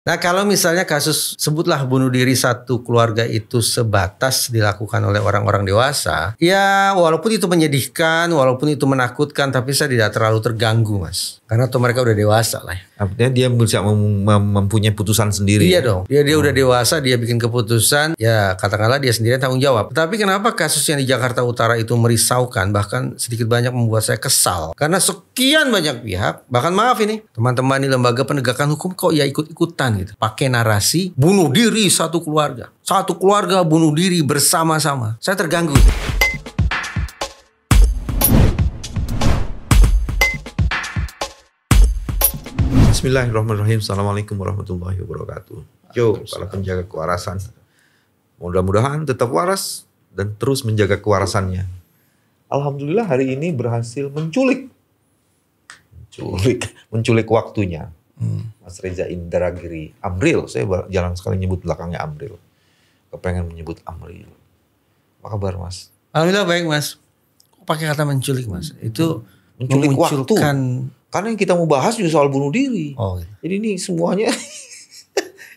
Nah kalau misalnya kasus sebutlah bunuh diri satu keluarga itu sebatas dilakukan oleh orang-orang dewasa, ya walaupun itu menyedihkan, walaupun itu menakutkan, tapi saya tidak terlalu terganggu, Mas. Karena tuh mereka udah dewasa lah. Artinya dia bisa mempunyai putusan sendiri. Iya dong. Dia udah dewasa, dia bikin keputusan. Ya katakanlah dia sendiri tanggung jawab. Tapi kenapa kasus yang di Jakarta Utara itu merisaukan, bahkan sedikit banyak membuat saya kesal. Karena sekian banyak pihak, bahkan maaf ini, teman-teman di lembaga penegakan hukum kok ya ikut-ikutan gitu. Pakai narasi bunuh diri satu keluarga. Satu keluarga bunuh diri bersama-sama. Saya terganggu. Bismillahirrahmanirrahim. Assalamualaikum warahmatullahi wabarakatuh. Yo, para penjaga kewarasan. Mudah-mudahan tetap waras dan terus menjaga kewarasannya. Alhamdulillah hari ini berhasil menculik waktunya. Mas Reza Indragiri Amril. Saya jarang sekali nyebut belakangnya Amril. Kepengen menyebut Amril. Apa kabar, Mas? Alhamdulillah baik, Mas. Kok pakai kata menculik, Mas? Itu menculik waktu. Karena yang kita mau bahas juga soal bunuh diri. Oh, gitu. Jadi ini semuanya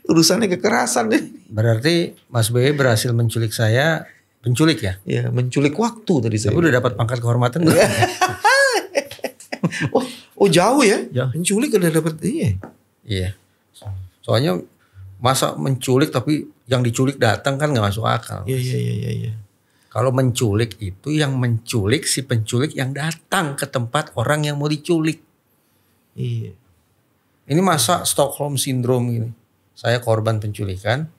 urusannya kekerasan. Berarti Mas BW berhasil menculik saya, penculik ya? Ya, menculik waktu tadi saya. Tapi udah dapat pangkat kehormatan belum? Oh jauh ya? Jauh. Menculik udah dapat Iya. Soalnya masa menculik tapi yang diculik datang kan nggak masuk akal. Iya. Kalau menculik itu yang menculik si penculik yang datang ke tempat orang yang mau diculik. Iya. Ini masa Stockholm Syndrome gini. Saya korban penculikan,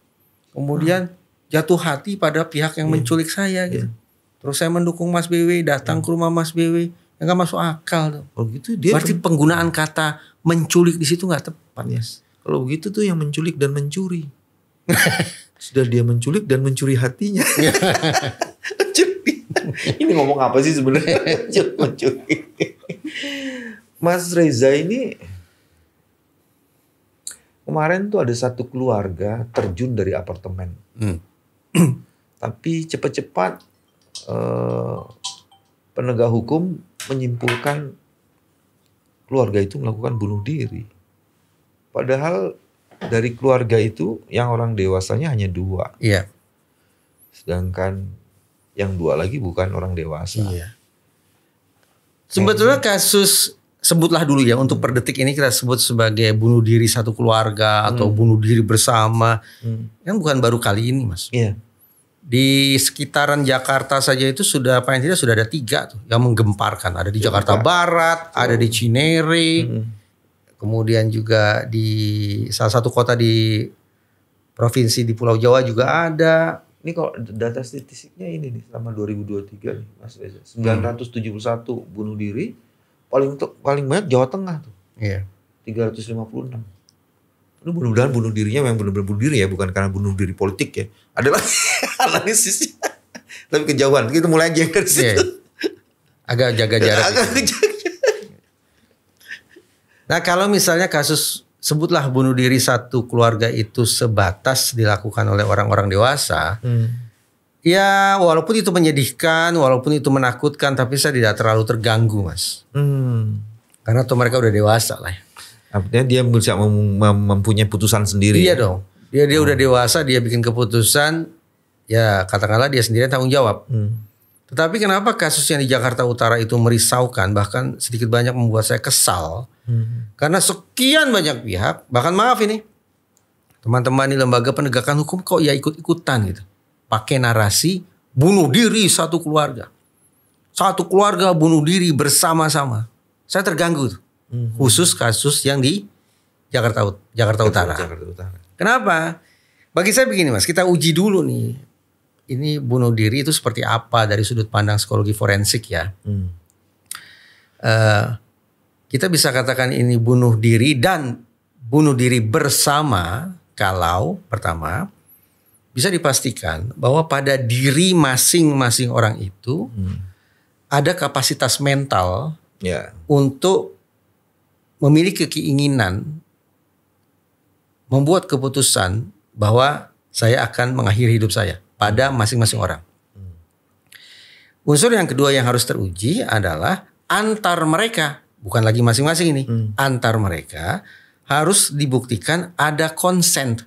kemudian jatuh hati pada pihak yang menculik saya gitu. Terus saya mendukung Mas BW, datang ke rumah Mas BW, yang nggak masuk akal tuh. Oh gitu dia. Berarti penggunaan kata menculik di situ nggak tepat. Yes. Kalau begitu tuh yang menculik dan mencuri. Sudah dia menculik dan mencuri hatinya. Ini ngomong apa sih sebenarnya? Mencuri. Mas Reza ini kemarin tuh ada satu keluarga terjun dari apartemen. Tapi cepat-cepat penegak hukum menyimpulkan keluarga itu melakukan bunuh diri. Padahal dari keluarga itu yang orang dewasanya hanya 2. Iya. Sedangkan yang 2 lagi bukan orang dewasa. Iya. Sebetulnya kasus, sebutlah dulu ya, untuk per detik ini kita sebut sebagai bunuh diri satu keluarga atau bunuh diri bersama. Kan bukan baru kali ini, Mas. Iya. Di sekitaran Jakarta saja itu sudah paling tidak sudah ada 3 tuh yang menggemparkan. Ada di Jakarta Barat, ada di Cinere, kemudian juga di salah satu kota di provinsi di Pulau Jawa juga ada. Ini kalau data statistiknya ini nih selama 2023 nih Mas Reza. 971 bunuh diri, paling banyak Jawa Tengah tuh. Iya. 356. Lu mudah-mudahan bunuh dirinya memang benar-benar bunuh diri ya, bukan karena bunuh diri politik ya. Adalah analisisnya. Tapi kejauhan, kita mulai aja dari situ. Iya. Agak jaga jarak. Nah kalau misalnya kasus sebutlah bunuh diri satu keluarga itu sebatas dilakukan oleh orang-orang dewasa, ya walaupun itu menyedihkan, walaupun itu menakutkan, tapi saya tidak terlalu terganggu, Mas. Karena tuh mereka udah dewasa lah. Artinya dia bisa mempunyai putusan sendiri. Iya dong. Dia udah dewasa, dia bikin keputusan. Ya katakanlah dia sendiri tanggung jawab. Tetapi kenapa kasus yang di Jakarta Utara itu merisaukan, bahkan sedikit banyak membuat saya kesal. Karena sekian banyak pihak, bahkan maaf ini, teman-teman di lembaga penegakan hukum kok ya ikut-ikutan gitu. Pakai narasi bunuh diri satu keluarga. Satu keluarga bunuh diri bersama-sama. Saya terganggu tuh. Khusus kasus yang di Jakarta Utara. Kenapa? Bagi saya begini, Mas, kita uji dulu nih. Ini bunuh diri itu seperti apa dari sudut pandang psikologi forensik ya. Kita bisa katakan ini bunuh diri dan bunuh diri bersama kalau pertama bisa dipastikan bahwa pada diri masing-masing orang itu ada kapasitas mental untuk memiliki keinginan membuat keputusan bahwa saya akan mengakhiri hidup saya pada masing-masing orang. Unsur yang kedua yang harus teruji adalah antar mereka, bukan lagi masing-masing ini, antar mereka harus dibuktikan ada consent.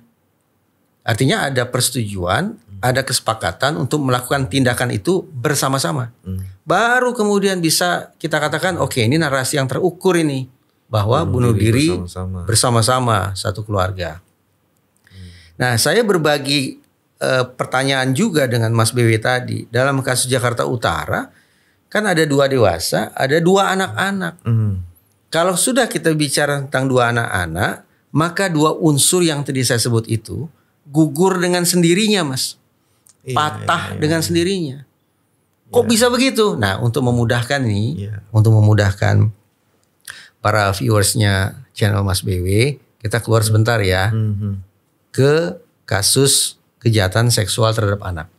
Artinya ada persetujuan, ada kesepakatan untuk melakukan tindakan itu bersama-sama. Baru kemudian bisa kita katakan oke, ini narasi yang terukur ini bahwa bunuh diri bersama-sama satu keluarga. Nah, saya berbagi pertanyaan juga dengan Mas BW tadi. Dalam kasus Jakarta Utara kan ada 2 dewasa, ada 2 anak-anak. Kalau sudah kita bicara tentang 2 anak-anak, maka 2 unsur yang tadi saya sebut itu gugur dengan sendirinya, Mas. Patah dengan sendirinya. Kok bisa begitu? Nah, untuk memudahkan ini, untuk memudahkan para viewersnya channel Mas BW, kita keluar sebentar ya ke kasus kejahatan seksual terhadap anak.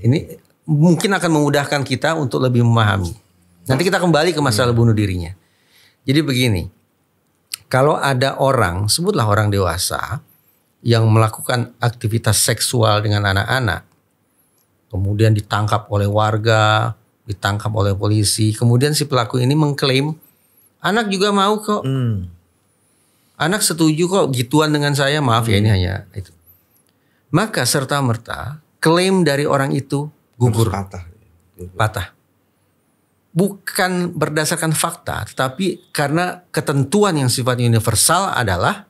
Ini mungkin akan memudahkan kita untuk lebih memahami. Nanti kita kembali ke masalah bunuh dirinya. Jadi begini, kalau ada orang, sebutlah orang dewasa yang melakukan aktivitas seksual dengan anak-anak, kemudian ditangkap oleh warga, ditangkap oleh polisi, kemudian si pelaku ini mengklaim, anak juga mau kok, anak setuju kok gituan dengan saya, maaf ya ini hanya itu. Maka serta-merta klaim dari orang itu gugur, patah. Bukan berdasarkan fakta, tetapi karena ketentuan yang sifatnya universal adalah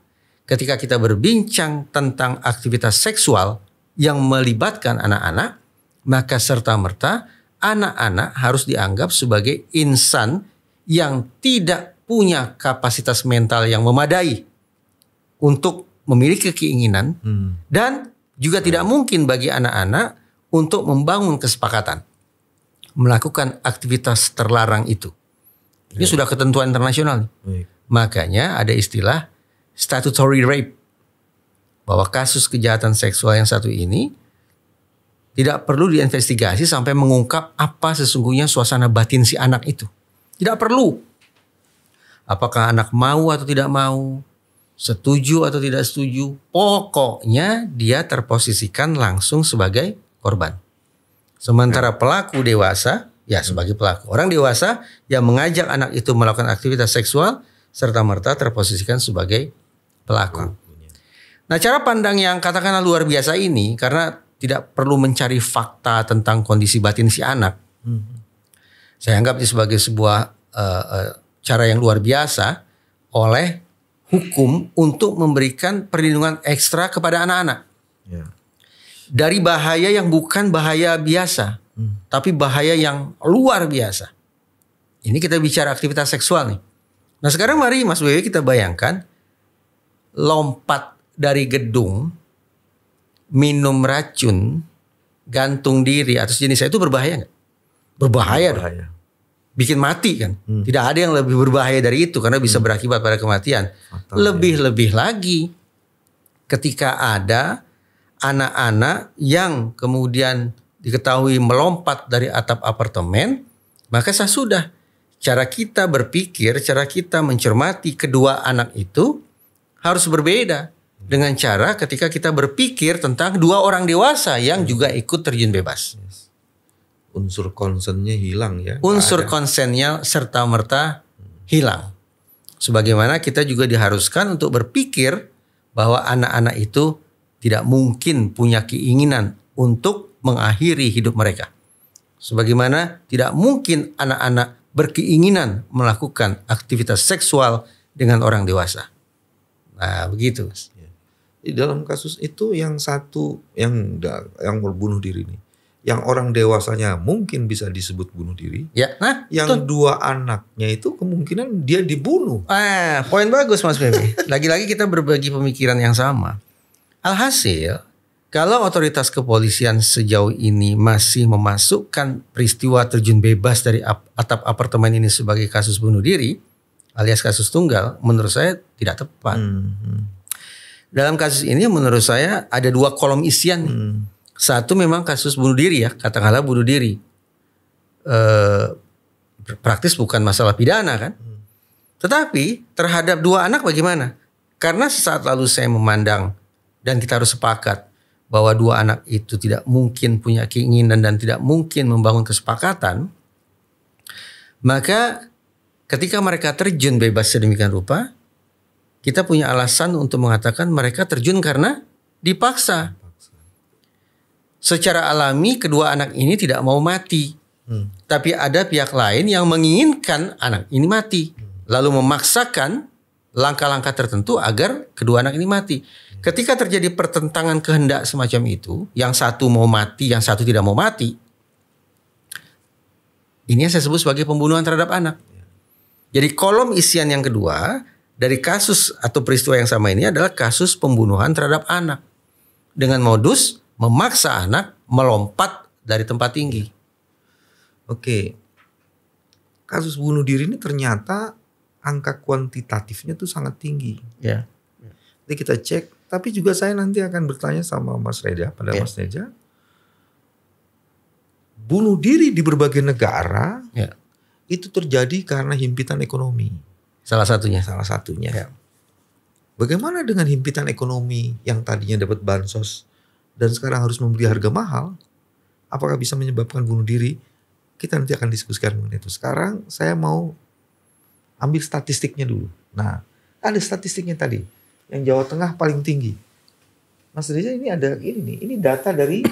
ketika kita berbincang tentang aktivitas seksual yang melibatkan anak-anak, maka serta-merta anak-anak harus dianggap sebagai insan yang tidak punya kapasitas mental yang memadai untuk memiliki keinginan dan juga tidak mungkin bagi anak-anak untuk membangun kesepakatan melakukan aktivitas terlarang itu. Ini sudah ketentuan internasional. Makanya ada istilah statutory rape, bahwa kasus kejahatan seksual yang satu ini tidak perlu diinvestigasi sampai mengungkap apa sesungguhnya suasana batin si anak itu. Tidak perlu. Apakah anak mau atau tidak mau, setuju atau tidak setuju, pokoknya dia terposisikan langsung sebagai korban. Sementara pelaku dewasa, ya sebagai pelaku. Orang dewasa yang mengajak anak itu melakukan aktivitas seksual serta-merta terposisikan sebagai pelaku. Nah, cara pandang yang katakanlah luar biasa ini, karena tidak perlu mencari fakta tentang kondisi batin si anak, saya anggap ini sebagai sebuah cara yang luar biasa oleh hukum untuk memberikan perlindungan ekstra kepada anak-anak. Dari bahaya yang bukan bahaya biasa, tapi bahaya yang luar biasa. Ini kita bicara aktivitas seksual nih. Nah sekarang mari Mas Wewe kita bayangkan lompat dari gedung, minum racun, gantung diri atau sejenisnya itu berbahaya nggak? Berbahaya dong. Bikin mati kan. Tidak ada yang lebih berbahaya dari itu karena bisa berakibat pada kematian. Lebih-lebih lagi ketika ada anak-anak yang kemudian diketahui melompat dari atap apartemen, maka sudah cara kita berpikir, cara kita mencermati kedua anak itu harus berbeda dengan cara ketika kita berpikir tentang 2 orang dewasa yang juga ikut terjun bebas. Unsur konsennya hilang ya. Unsur konsennya serta-merta hilang. Sebagaimana kita juga diharuskan untuk berpikir bahwa anak-anak itu tidak mungkin punya keinginan untuk mengakhiri hidup mereka. Sebagaimana tidak mungkin anak-anak berkeinginan melakukan aktivitas seksual dengan orang dewasa. Nah, begitu. Di dalam kasus itu yang satu yang berbunuh diri ini, yang orang dewasanya mungkin bisa disebut bunuh diri. Ya, nah, yang 2 anaknya itu kemungkinan dia dibunuh. Poin bagus Mas Bebe. Lagi-lagi kita berbagi pemikiran yang sama. Alhasil, kalau otoritas kepolisian sejauh ini masih memasukkan peristiwa terjun bebas dari atap apartemen ini sebagai kasus bunuh diri, alias kasus tunggal, menurut saya tidak tepat. Dalam kasus ini menurut saya ada 2 kolom isian. Satu memang kasus bunuh diri ya, katakanlah bunuh diri. Praktis bukan masalah pidana kan. Tetapi terhadap 2 anak bagaimana? Karena sesaat lalu saya memandang dan kita harus sepakat bahwa 2 anak itu tidak mungkin punya keinginan dan tidak mungkin membangun kesepakatan. Maka ketika mereka terjun bebas sedemikian rupa, kita punya alasan untuk mengatakan mereka terjun karena dipaksa. Secara alami kedua anak ini tidak mau mati. Tapi ada pihak lain yang menginginkan anak ini mati. Lalu memaksakan langkah-langkah tertentu agar kedua anak ini mati. Ketika terjadi pertentangan kehendak semacam itu, yang satu mau mati, yang satu tidak mau mati, ini yang saya sebut sebagai pembunuhan terhadap anak. Jadi kolom isian yang kedua dari kasus atau peristiwa yang sama ini adalah kasus pembunuhan terhadap anak. Dengan modus memaksa anak melompat dari tempat tinggi. Oke. Kasus bunuh diri ini ternyata angka kuantitatifnya tuh sangat tinggi. Ya. Jadi kita cek, tapi juga saya nanti akan bertanya sama Mas Reza, pada Mas Reza. Bunuh diri di berbagai negara itu terjadi karena himpitan ekonomi. Salah satunya. Ya. Bagaimana dengan himpitan ekonomi yang tadinya dapat bansos dan sekarang harus membeli harga mahal? Apakah bisa menyebabkan bunuh diri? Kita nanti akan diskusikan mengenai itu. Sekarang saya mau ambil statistiknya dulu. Nah, ada statistiknya tadi. Yang Jawa Tengah paling tinggi. Mas Reza, ini ada ini data dari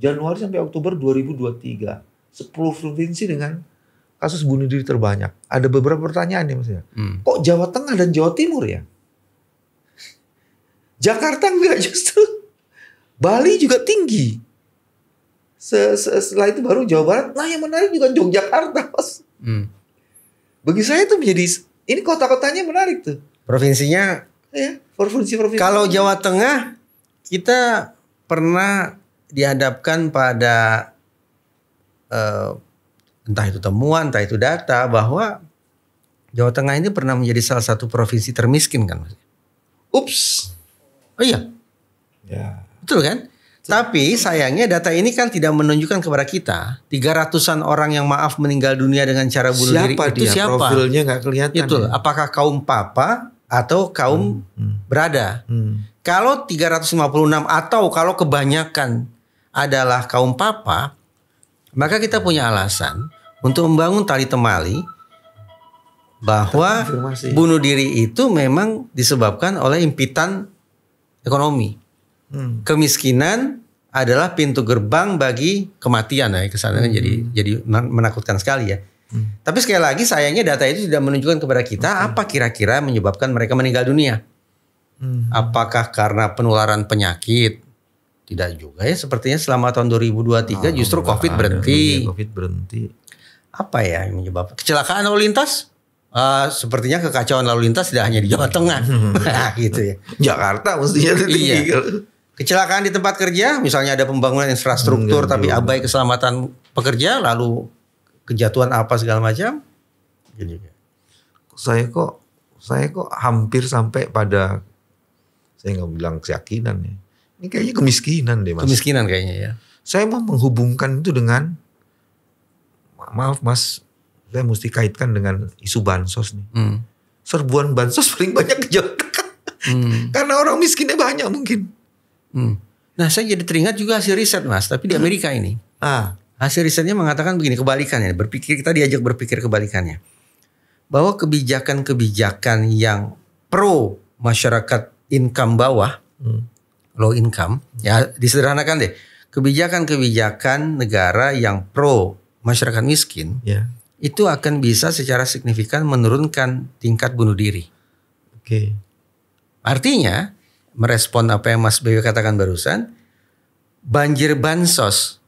Januari sampai Oktober 2023. 10 provinsi dengan kasus bunuh diri terbanyak. Ada beberapa pertanyaan ya Mas ya. Kok Jawa Tengah dan Jawa Timur ya? Jakarta enggak justru. Bali juga tinggi. Setelah itu baru Jawa Barat. Nah yang menarik juga Yogyakarta Mas. Bagi saya itu menjadi, ini kota-kotanya menarik tuh. Provinsinya. Ya, provinsi-provinsi. Kalau Jawa Tengah kita pernah dihadapkan pada entah itu temuan, entah itu data bahwa Jawa Tengah ini pernah menjadi salah satu provinsi termiskin kan Mas? Ups. Oh iya. Ya. Betul kan? Tapi sayangnya data ini kan tidak menunjukkan kepada kita 300-an orang yang maaf meninggal dunia dengan cara bunuh diri itu siapa? Profilnya nggak kelihatan. Itu apakah kaum papa atau kaum berada? Kalau 356 atau kalau kebanyakan adalah kaum papa, maka kita punya alasan untuk membangun tali temali bahwa bunuh diri itu memang disebabkan oleh impitan ekonomi. Kemiskinan adalah pintu gerbang bagi kematian ya, kesannya jadi menakutkan sekali ya. Tapi sekali lagi sayangnya data itu tidak menunjukkan kepada kita apa kira-kira menyebabkan mereka meninggal dunia. Apakah karena penularan penyakit? Tidak juga ya, sepertinya selama tahun 2023 justru COVID berhenti. COVID berhenti. Apa ya yang menyebabkan? Kecelakaan lalu lintas? Sepertinya kekacauan lalu lintas tidak hanya di Jawa Tengah. Nah, gitu ya. Jakarta mestinya tinggi. Iya. Kecelakaan di tempat kerja, misalnya ada pembangunan infrastruktur tapi abai keselamatan pekerja, lalu kejatuhan apa segala macam. Gini. Saya kok hampir sampai pada, saya nggak bilang keyakinan ya. Ini kayaknya kemiskinan deh Mas. Kemiskinan kayaknya ya. Saya mau menghubungkan itu dengan, maaf Mas, saya mesti kaitkan dengan isu bansos nih. Serbuan bansos paling banyak ke Jawa Tengah. Karena orang miskinnya banyak mungkin. Nah saya jadi teringat juga hasil riset Mas, tapi di Amerika ini. Hasil risetnya mengatakan begini, kebalikannya. Kita diajak berpikir kebalikannya. Bahwa kebijakan-kebijakan yang pro masyarakat income bawah, low income, ya disederhanakan deh. Kebijakan-kebijakan negara yang pro masyarakat miskin, itu akan bisa secara signifikan menurunkan tingkat bunuh diri. Oke. Artinya, merespon apa yang Mas BW katakan barusan, banjir bansos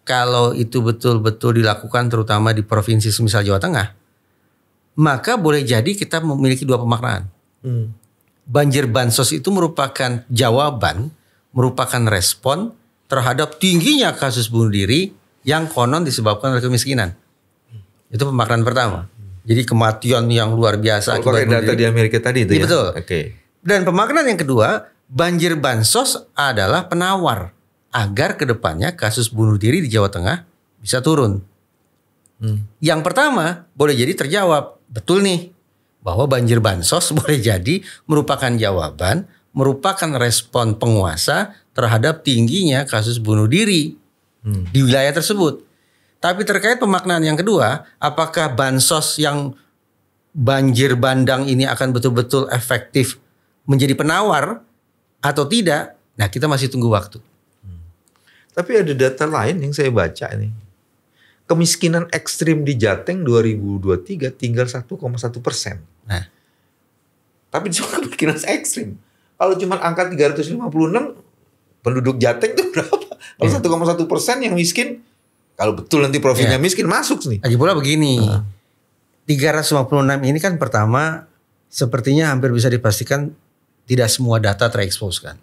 kalau itu betul-betul dilakukan terutama di provinsi semisal Jawa Tengah, maka boleh jadi kita memiliki dua pemaknaan. Banjir bansos itu merupakan jawaban, merupakan respon terhadap tingginya kasus bunuh diri yang konon disebabkan oleh kemiskinan. Itu pemaknaan pertama. Jadi kematian yang luar biasa akibat data di Amerika tadi itu ya? Betul. Oke. Dan pemaknaan yang kedua, banjir bansos adalah penawar agar kedepannya kasus bunuh diri di Jawa Tengah bisa turun. Yang pertama boleh jadi terjawab. Betul nih, bahwa banjir bansos boleh jadi merupakan jawaban, merupakan respon penguasa terhadap tingginya kasus bunuh diri di wilayah tersebut. Tapi terkait pemaknaan yang kedua, apakah bansos yang banjir bandang ini akan betul-betul efektif menjadi penawar atau tidak, nah kita masih tunggu waktu. Tapi ada data lain yang saya baca nih. Kemiskinan ekstrim di Jateng 2023 tinggal 1,1%. Nah, tapi cuma kemiskinan ekstrim. Kalau cuma angka 356, penduduk Jateng itu berapa? Kalau 1,1% yang miskin, kalau betul nanti profilnya miskin masuk nih. lagi pula begini, 356 ini kan pertama sepertinya hampir bisa dipastikan tidak semua data terekspos kan.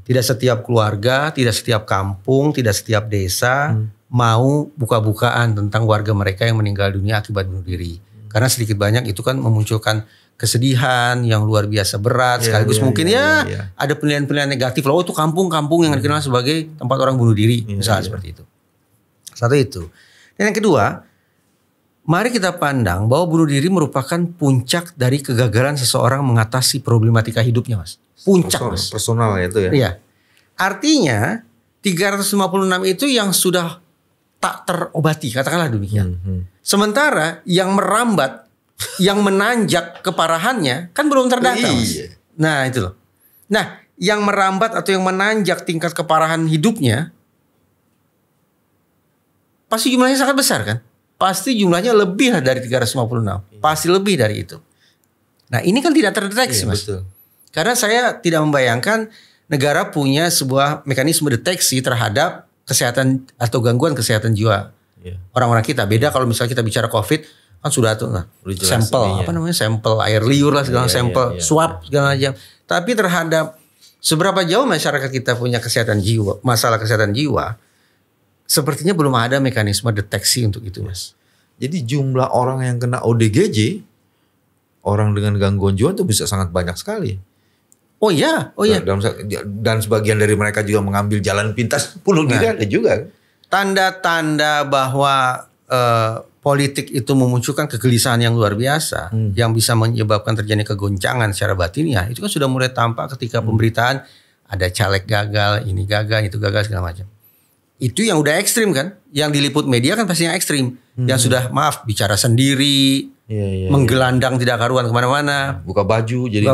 Tidak setiap keluarga, tidak setiap kampung, tidak setiap desa mau buka-bukaan tentang warga mereka yang meninggal dunia akibat bunuh diri. Karena sedikit banyak itu kan memunculkan kesedihan yang luar biasa berat, sekaligus mungkin ada penilaian-penilaian negatif loh, itu kampung-kampung yang dikenal sebagai tempat orang bunuh diri, misalnya seperti itu. Satu itu. Dan yang kedua, mari kita pandang bahwa bunuh diri merupakan puncak dari kegagalan seseorang mengatasi problematika hidupnya, Mas. Puncak, Mas. Personal ya itu ya. Iya. Artinya 356 itu yang sudah tak terobati, katakanlah demikian. Sementara yang merambat, yang menanjak keparahannya kan belum terdata, Mas. Nah, itu loh. Nah, yang merambat atau yang menanjak tingkat keparahan hidupnya pasti jumlahnya sangat besar kan? Pasti jumlahnya lebih dari 356. Pasti lebih dari itu. Nah, ini kan tidak terdeteksi, Mas. Betul. Karena saya tidak membayangkan negara punya sebuah mekanisme deteksi terhadap kesehatan atau gangguan kesehatan jiwa orang-orang kita. Beda kalau misalnya kita bicara COVID, kan sudah tuh sampel, sampel air liur lah segala sampel, swab segala macam. Tapi terhadap seberapa jauh masyarakat kita punya kesehatan jiwa, masalah kesehatan jiwa, sepertinya belum ada mekanisme deteksi untuk itu, Mas. Jadi jumlah orang yang kena ODGJ, orang dengan gangguan jiwa itu bisa sangat banyak sekali. Oh iya. Dan sebagian dari mereka juga mengambil jalan pintas bunuh diri ada juga. Tanda-tanda bahwa politik itu memunculkan kegelisahan yang luar biasa, yang bisa menyebabkan terjadi kegoncangan secara batiniah, itu kan sudah mulai tampak ketika pemberitaan ada caleg gagal, ini gagal, itu gagal segala macam. Itu yang udah ekstrim kan, yang diliput media kan pasti yang ekstrim, yang sudah bicara sendiri, menggelandang tidak karuan kemana-mana, buka baju, jadi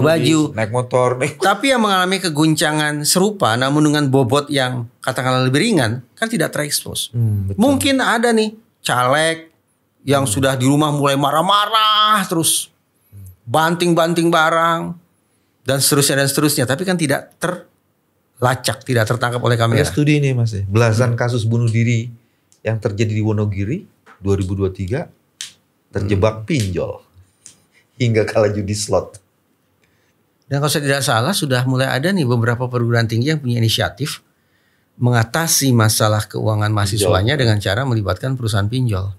naik motor. Tapi yang mengalami keguncangan serupa, namun dengan bobot yang katakanlah lebih ringan, kan tidak terekspos. Mungkin ada nih caleg yang sudah di rumah mulai marah-marah terus, banting-banting barang dan seterusnya, tapi kan tidak terlacak, tidak tertangkap oleh kamera. Ya, studi ini Mas, belasan kasus bunuh diri yang terjadi di Wonogiri 2023 terjebak pinjol hingga kalah judi slot. Dan kalau saya tidak salah sudah mulai ada nih beberapa perguruan tinggi yang punya inisiatif mengatasi masalah keuangan mahasiswanya dengan cara melibatkan perusahaan pinjol.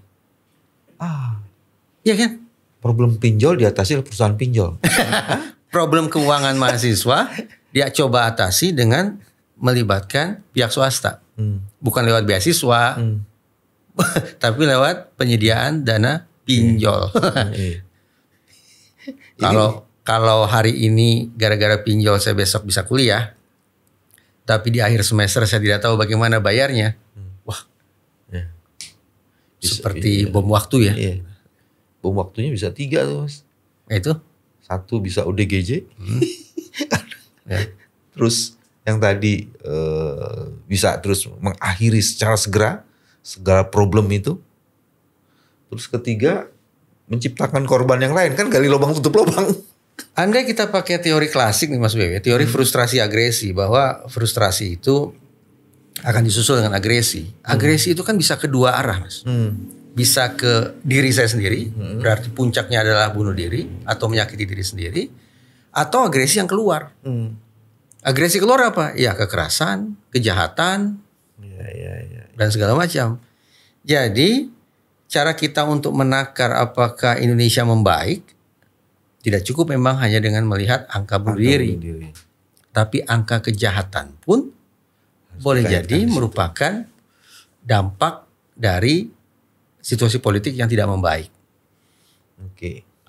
Iya kan? Problem pinjol diatasi oleh perusahaan pinjol. Problem keuangan mahasiswa dia coba atasi dengan melibatkan pihak swasta. Bukan lewat beasiswa, tapi lewat penyediaan dana pinjol. Kalau hari ini gara-gara pinjol saya besok bisa kuliah, tapi di akhir semester saya tidak tahu bagaimana bayarnya. Wah, seperti bom waktu ya. Bom waktunya bisa 3 tuh Mas. Itu 1 bisa ODGJ. Terus yang tadi bisa terus mengakhiri secara segera problem itu. Terus ketiga menciptakan korban yang lain, kan gali lubang tutup lubang. Andai kita pakai teori klasik nih Mas Wewe, teori frustrasi agresi, bahwa frustrasi itu akan disusul dengan agresi. Agresi itu kan bisa kedua arah, Mas. Bisa ke diri saya sendiri, berarti puncaknya adalah bunuh diri atau menyakiti diri sendiri, atau agresi yang keluar. Agresi keluar apa? Ya kekerasan, kejahatan, dan segala macam. Jadi cara kita untuk menakar apakah Indonesia membaik tidak cukup memang hanya dengan melihat angka bunuh diri. Tapi angka kejahatan pun boleh jadi merupakan dampak dari situasi politik yang tidak membaik.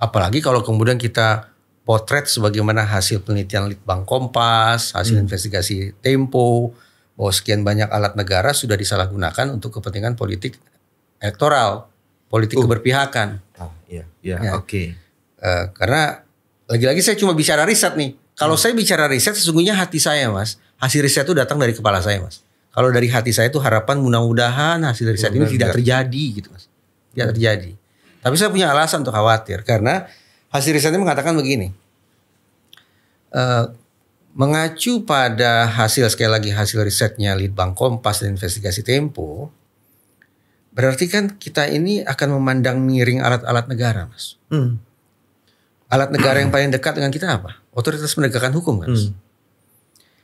Apalagi kalau kemudian kita potret sebagaimana hasil penelitian Litbang Kompas, hasil investigasi Tempo, bahwa sekian banyak alat negara sudah disalahgunakan untuk kepentingan politik elektoral, politik keberpihakan. Karena lagi-lagi saya cuma bicara riset nih. Kalau saya bicara riset, sesungguhnya hati saya, Mas, hasil riset itu datang dari kepala saya, Mas. Kalau dari hati saya itu harapan mudah-mudahan hasil riset ini tidak terjadi gitu, Mas. Tidak terjadi. Tapi saya punya alasan untuk khawatir karena hasil risetnya mengatakan begini. Mengacu pada hasil, sekali lagi hasil risetnya Litbang Kompas dan Investigasi Tempo, berarti kan kita ini akan memandang miring alat-alat negara, Mas. Alat negara yang paling dekat dengan kita apa? Otoritas penegakan hukum, kan?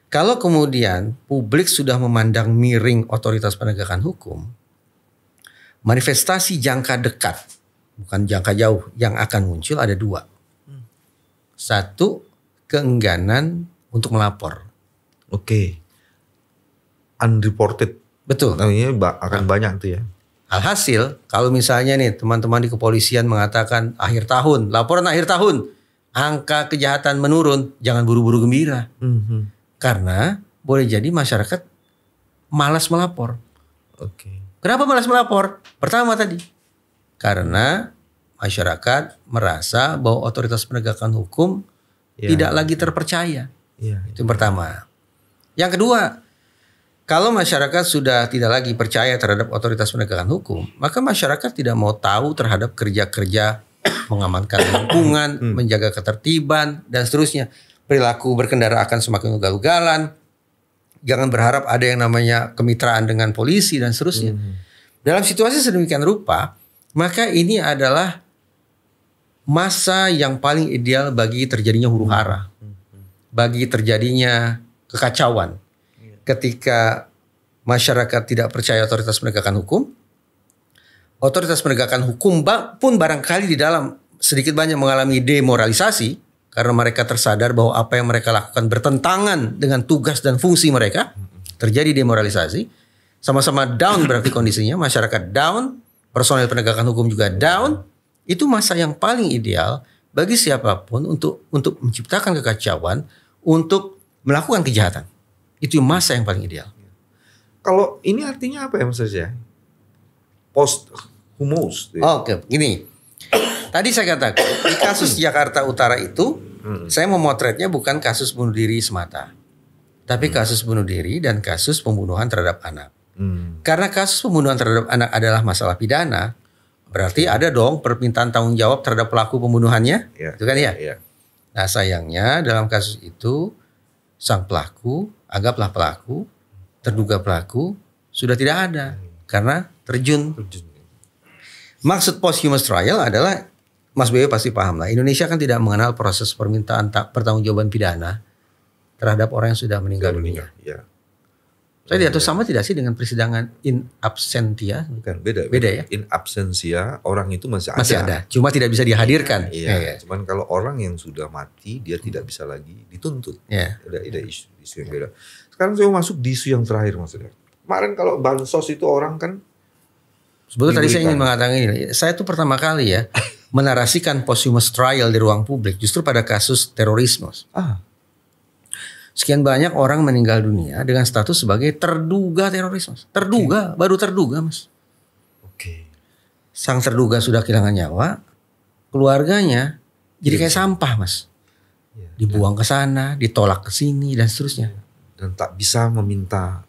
Kalau kemudian publik sudah memandang miring otoritas penegakan hukum, manifestasi jangka dekat, bukan jangka jauh, yang akan muncul ada dua. Satu, keengganan untuk melapor. Oke. Unreported. Betul. Namanya akan banyak tuh ya. Alhasil, kalau misalnya nih teman-teman di kepolisian mengatakan akhir tahun, laporan akhir tahun, angka kejahatan menurun, jangan buru-buru gembira. Karena boleh jadi masyarakat malas melapor. Oke. Kenapa malas melapor? Pertama tadi, karena masyarakat merasa bahwa otoritas penegakan hukum tidak lagi terpercaya. Itu yang pertama. Yang kedua, kalau masyarakat sudah tidak lagi percaya terhadap otoritas penegakan hukum, maka masyarakat tidak mau tahu terhadap kerja-kerja mengamankan lingkungan, menjaga ketertiban, dan seterusnya. Perilaku berkendara akan semakin ugal-ugalan. Jangan berharap ada yang namanya kemitraan dengan polisi dan seterusnya. Dalam situasi sedemikian rupa, maka ini adalah masa yang paling ideal bagi terjadinya huru-hara, bagi terjadinya kekacauan. Ketika masyarakat tidak percaya otoritas penegakan hukum, otoritas penegakan hukum pun barangkali di dalam sedikit banyak mengalami demoralisasi karena mereka tersadar bahwa apa yang mereka lakukan bertentangan dengan tugas dan fungsi mereka, terjadi demoralisasi, sama-sama down berarti kondisinya, masyarakat down, personel penegakan hukum juga down. Itu masa yang paling ideal bagi siapapun untuk menciptakan kekacauan, untuk melakukan kejahatan. Itu masa yang paling ideal. Kalau ini artinya apa ya Mas Reza? Post humus. Oke, gini. Tadi saya katakan di kasus Jakarta Utara itu, saya memotretnya bukan kasus bunuh diri semata, tapi kasus bunuh diri dan kasus pembunuhan terhadap anak. Karena kasus pembunuhan terhadap anak adalah masalah pidana, berarti ada dong permintaan tanggung jawab terhadap pelaku pembunuhannya, itu kan ya? Nah sayangnya dalam kasus itu sang pelaku, anggaplah pelaku, terduga pelaku sudah tidak ada karena terjun. Maksud posthumous trial adalah, Mas Bebe pasti paham lah, Indonesia kan tidak mengenal proses permintaan pertanggungjawaban pidana terhadap orang yang sudah meninggal dunia. Saya tidak tahu sama tidak sih dengan persidangan in absentia? Bukan, beda ya? In absentia orang itu masih ada. Cuma tidak bisa dihadirkan. Cuman kalau orang yang sudah mati dia tidak bisa lagi dituntut. Ada isu yang beda. Sekarang saya masuk di isu yang terakhir Mas. Kemarin kalau bansos itu orang kan sebetulnya tadi saya ingin mengatakan ini, saya tuh pertama kali ya menarasikan posthumous trial di ruang publik justru pada kasus terorisme. Sekian banyak orang meninggal dunia dengan status sebagai terduga terorisme. Baru terduga Mas. Sang terduga sudah kehilangan nyawa, keluarganya jadi kayak sampah Mas. Dibuang ke sana, ditolak ke sini dan seterusnya. Dan tak bisa meminta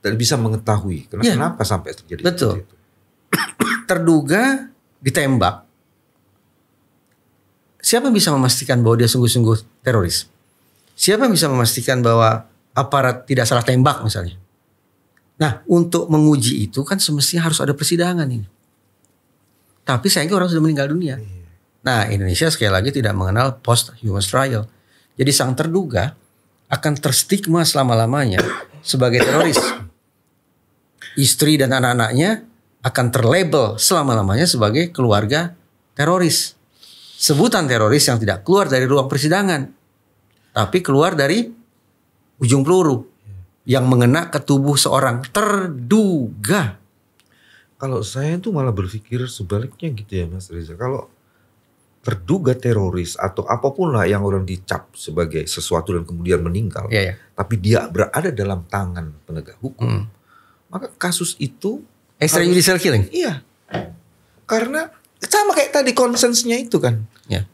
dan bisa mengetahui kenapa sampai terjadi betul. Itu. Terduga ditembak. Siapa yang bisa memastikan bahwa dia sungguh-sungguh teroris? Siapa yang bisa memastikan bahwa aparat tidak salah tembak misalnya? Nah, untuk menguji itu kan semestinya harus ada persidangan ini. Tapi sayangnya orang sudah meninggal dunia. Nah, Indonesia sekali lagi tidak mengenal posthumous trial. Jadi sang terduga akan terstigma selama-lamanya sebagai teroris. Istri dan anak-anaknya akan terlabel selama-lamanya sebagai keluarga teroris. Sebutan teroris yang tidak keluar dari ruang persidangan, tapi keluar dari ujung peluru yang mengena ke tubuh seorang terduga. Kalau saya tuh malah berpikir sebaliknya gitu ya Mas Reza. Kalau terduga teroris atau apapun lah yang orang dicap sebagai sesuatu dan kemudian meninggal, tapi dia berada dalam tangan penegak hukum, maka kasus itu extrajudicial killing. Iya, karena sama kayak tadi konsensnya itu kan. Ya.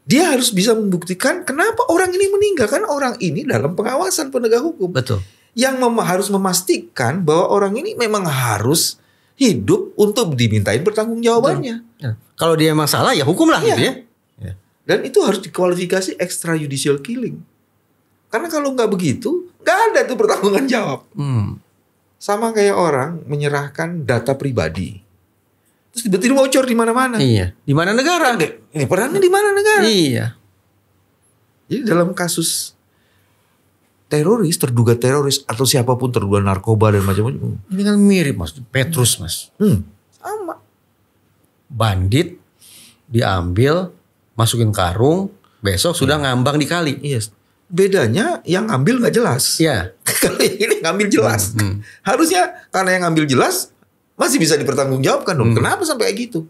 Dia harus bisa membuktikan kenapa orang ini meninggal. Kan orang ini dalam pengawasan penegak hukum. Betul. Yang harus memastikan bahwa orang ini memang harus hidup untuk dimintain pertanggungjawabannya. Ya. Kalau dia emang salah ya hukum lah gitu ya. Ya. Dan itu harus dikualifikasi extrajudicial killing. Karena kalau nggak begitu, nggak ada tuh pertanggungan jawab. Sama kayak orang menyerahkan data pribadi. Terus tiba-tiba bocor di mana-mana. Iya. Di mana negara? Ini perannya di mana negara? Iya. Jadi dalam kasus teroris, terduga teroris atau siapapun terduga narkoba dan macam-macam. Ini kan mirip Mas, Petrus Mas. Sama. Bandit diambil, masukin karung, besok sudah ngambang di kali. Iya. Bedanya yang ngambil nggak jelas. Iya. Kalau ini ngambil jelas. Harusnya karena yang ngambil jelas masih bisa dipertanggungjawabkan dong. Kenapa sampai kayak gitu?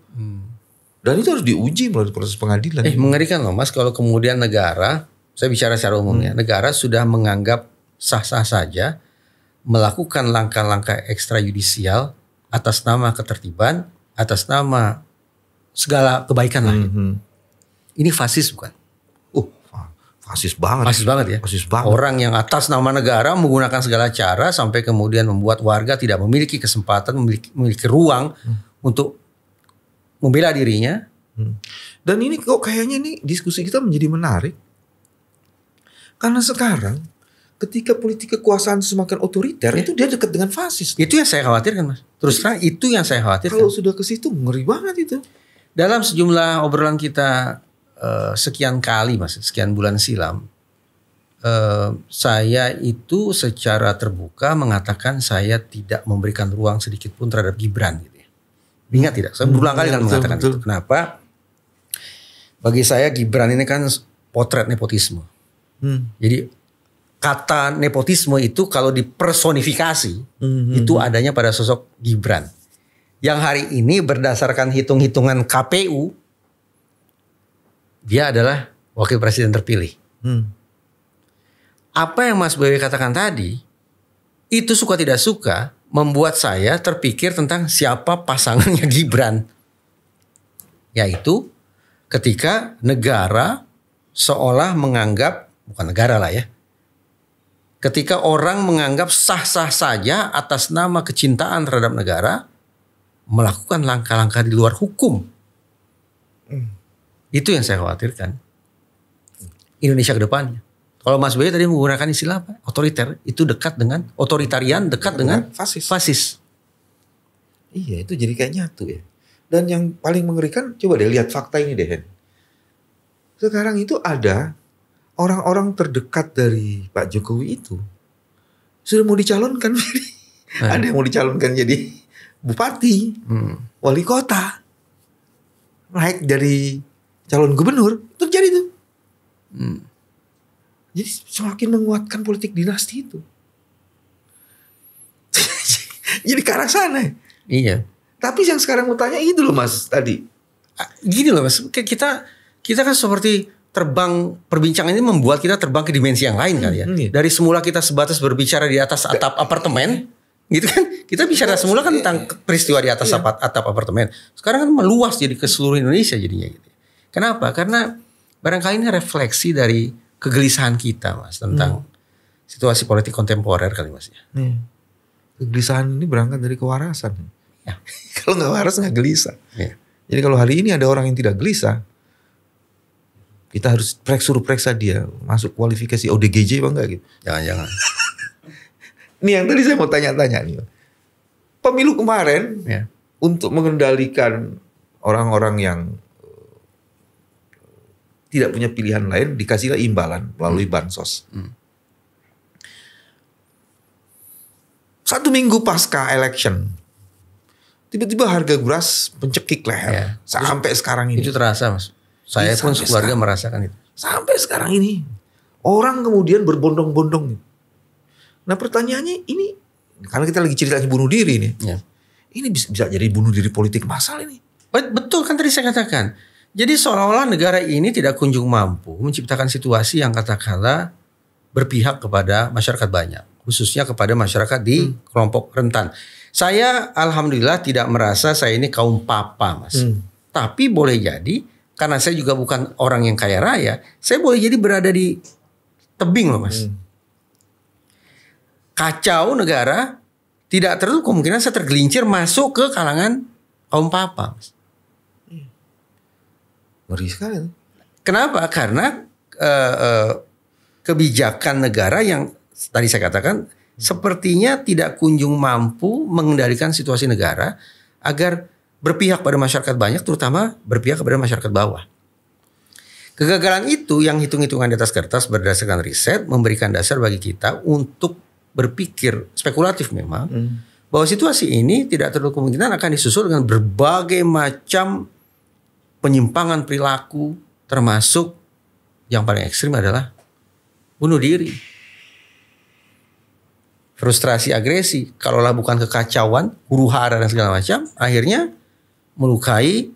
Dan itu harus diuji melalui proses pengadilan. Mengerikan loh Mas kalau kemudian negara, saya bicara secara umumnya, negara sudah menganggap sah-sah saja melakukan langkah-langkah ekstrajudisial atas nama ketertiban, atas nama segala kebaikan lah. Ini fasis bukan? Fasis banget. Fasis banget ya. Fasis banget. Orang yang atas nama negara menggunakan segala cara sampai kemudian membuat warga tidak memiliki kesempatan, memiliki ruang untuk membela dirinya. Dan ini kok kayaknya nih diskusi kita menjadi menarik. Karena sekarang ketika politik kekuasaan semakin otoriter, itu dia dekat dengan fasis. Itu yang saya khawatirkan Mas. Terus terang itu yang saya khawatirkan. Kalau sudah ke situ ngeri banget itu. Dalam sejumlah obrolan kita sekian kali Mas, sekian bulan silam, saya itu secara terbuka mengatakan saya tidak memberikan ruang sedikit pun terhadap Gibran gitu ya. Ingat tidak? Saya berulang kali kan mengatakan itu. Kenapa? Bagi saya Gibran ini kan potret nepotisme. Jadi kata nepotisme itu kalau dipersonifikasi itu adanya pada sosok Gibran. Yang hari ini berdasarkan hitung-hitungan KPU dia adalah wakil presiden terpilih. Apa yang Mas Boy katakan tadi itu suka tidak suka membuat saya terpikir tentang siapa pasangannya Gibran. Yaitu ketika negara seolah menganggap, bukan negara lah ya, ketika orang menganggap sah-sah saja atas nama kecintaan terhadap negara melakukan langkah-langkah di luar hukum. Itu yang saya khawatirkan Indonesia ke depannya. Kalau Mas Boy tadi menggunakan istilah apa? Otoriter, itu dekat dengan otoritarian, dekat dengan fasis. Iya, itu jadi kayak nyatu ya. Dan yang paling mengerikan, coba deh lihat fakta ini deh. Sekarang itu ada orang-orang terdekat dari Pak Jokowi itu sudah mau dicalonkan. Ada yang mau dicalonkan jadi bupati, wali kota, naik dari calon gubernur. Terjadi tuh. Jadi semakin menguatkan politik dinasti itu. Jadi ke arah sana. Iya. Tapi yang sekarang mau tanya itu loh Mas tadi. Gini loh Mas, kita kan seperti terbang, perbincangan ini membuat kita terbang ke dimensi yang lain kali ya. Dari semula kita sebatas berbicara di atas atap apartemen, gitu kan? Kita bicara semula kan tentang peristiwa di atas atap apartemen. Sekarang kan meluas jadi ke seluruh Indonesia jadinya gitu. Kenapa? Karena barangkali ini refleksi dari kegelisahan kita Mas tentang situasi politik kontemporer kali Mas ya. Kegelisahan ini berangkat dari kewarasan. Ya. Kalau nggak waras nggak gelisah. Ya. Jadi kalau hari ini ada orang yang tidak gelisah, kita harus suruh periksa dia masuk kualifikasi ODGJ apa enggak gitu. Jangan-jangan. Ini yang tadi saya mau tanya-tanya nih. Pemilu kemarin untuk mengendalikan orang-orang yang tidak punya pilihan lain dikasihlah imbalan melalui bansos. 1 minggu pasca election, tiba-tiba harga beras mencekik leher sampai sekarang ini. Itu terasa Mas. Saya pun sekeluarga merasakan itu. Sampai sekarang ini orang kemudian berbondong-bondong. Nah pertanyaannya ini, karena kita lagi ceritanya bunuh diri nih, ini bisa jadi bunuh diri politik massal ini. Betul kan tadi saya katakan. Jadi seolah-olah negara ini tidak kunjung mampu menciptakan situasi yang katakanlah berpihak kepada masyarakat banyak. Khususnya kepada masyarakat di kelompok rentan. Saya alhamdulillah tidak merasa saya ini kaum papa Mas. Tapi boleh jadi karena saya juga bukan orang yang kaya raya, saya boleh jadi berada di tebing loh Mas. Kacau negara, tidak tertutup kemungkinan saya tergelincir masuk ke kalangan kaum papa. Mas. Ngeri sekali. Kenapa? Karena kebijakan negara yang tadi saya katakan sepertinya tidak kunjung mampu mengendalikan situasi negara agar berpihak pada masyarakat banyak, terutama berpihak kepada masyarakat bawah. Kegagalan itu yang hitung-hitungan di atas kertas berdasarkan riset memberikan dasar bagi kita untuk berpikir spekulatif memang bahwa situasi ini tidak terlalu kemungkinan akan disusul dengan berbagai macam penyimpangan perilaku, termasuk yang paling ekstrim adalah bunuh diri, frustrasi, agresi. Kalaulah bukan kekacauan, huru hara dan segala macam, akhirnya melukai,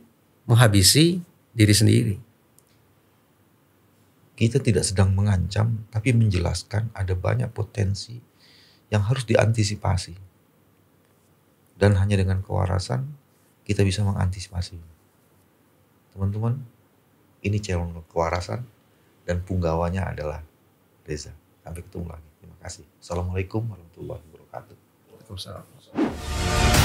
menghabisi diri sendiri. Kita tidak sedang mengancam, tapi menjelaskan ada banyak potensi yang harus diantisipasi. Dan hanya dengan kewarasan kita bisa mengantisipasi. Teman-teman, ini channel kewarasan dan punggawanya adalah Reza. Sampai ketemu lagi. Terima kasih. Assalamualaikum warahmatullahi wabarakatuh. Waalaikumsalam.